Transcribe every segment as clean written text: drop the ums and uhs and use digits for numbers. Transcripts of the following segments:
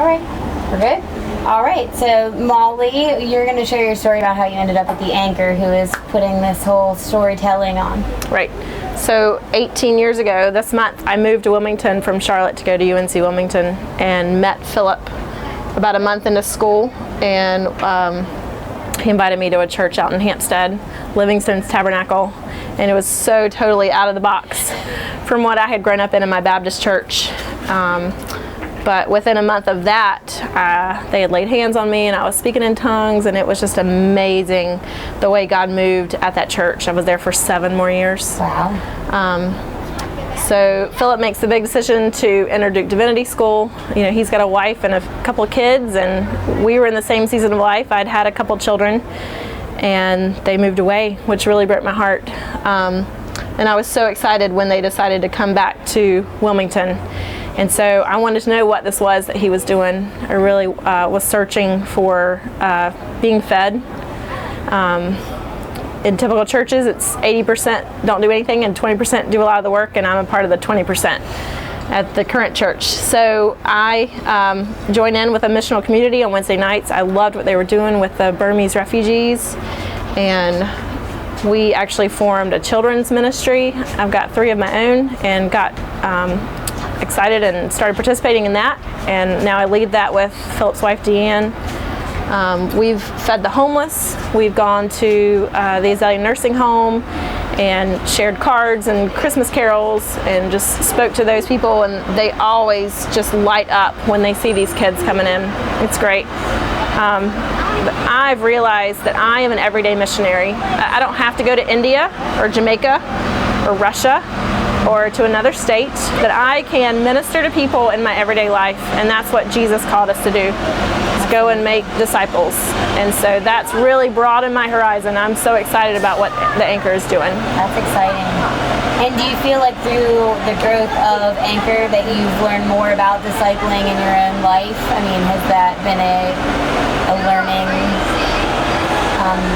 All right. We're good? All right. So, Mollie, you're going to share your story about how you ended up with the anchor who is putting this whole storytelling on. Right. So 18 years ago this month, I moved to Wilmington from Charlotte to go to UNC Wilmington and met Philip about a month into school, and he invited me to a church out in Hampstead, Livingston's Tabernacle, and it was so totally out of the box from what I had grown up in my Baptist church. But within a month of that, they had laid hands on me and I was speaking in tongues, and it was just amazing the way God moved at that church. I was there for 7 more years. Wow. So Philip makes the big decision to enter Duke Divinity School. You know, he's got a wife and a couple of kids, and we were in the same season of life. I'd had a couple children, and they moved away, which really broke my heart. And I was so excited when they decided to come back to Wilmington. And so I wanted to know what this was that he was doing. I really was searching for being fed. In typical churches, it's 80% don't do anything and 20% do a lot of the work, and I'm a part of the 20% at the current church. So I joined in with a missional community on Wednesday nights. I loved what they were doing with the Burmese refugees, and we actually formed a children's ministry. I've got 3 of my own, and got excited and started participating in that, and now I lead that with Philip's wife Deanne. We've fed the homeless. We've gone to the Azalea Nursing Home and shared cards and Christmas carols and just spoke to those people, and they always just light up when they see these kids coming in. It's great. But I've realized that I am an everyday missionary. I don't have to go to India or Jamaica or Russia or to another state, that I can minister to people in my everyday life, and that's what Jesus called us to do, is go and make disciples. And so that's really broadened my horizon. I'm so excited about what the Anchor is doing. That's exciting. And do you feel like through the growth of Anchor that you've learned more about discipling in your own life? I mean, has that been a learning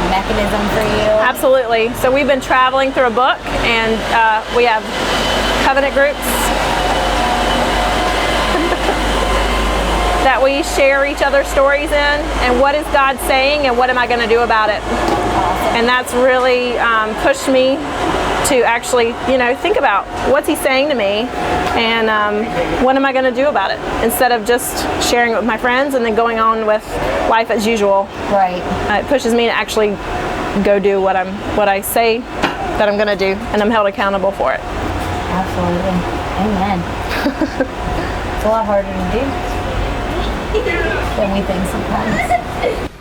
mechanism for you? Absolutely. So we've been traveling through a book, and we have covenant groups that we share each other's stories in, and what is God saying and what am I going to do about it. Awesome. And that's really pushed me to actually, think about what's he saying to me, and what am I going to do about it, instead of just sharing it with my friends and then going on with life as usual. Right. It pushes me to actually go do what I say that I'm going to do, and I'm held accountable for it. Absolutely. Amen. It's a lot harder to do than we think sometimes.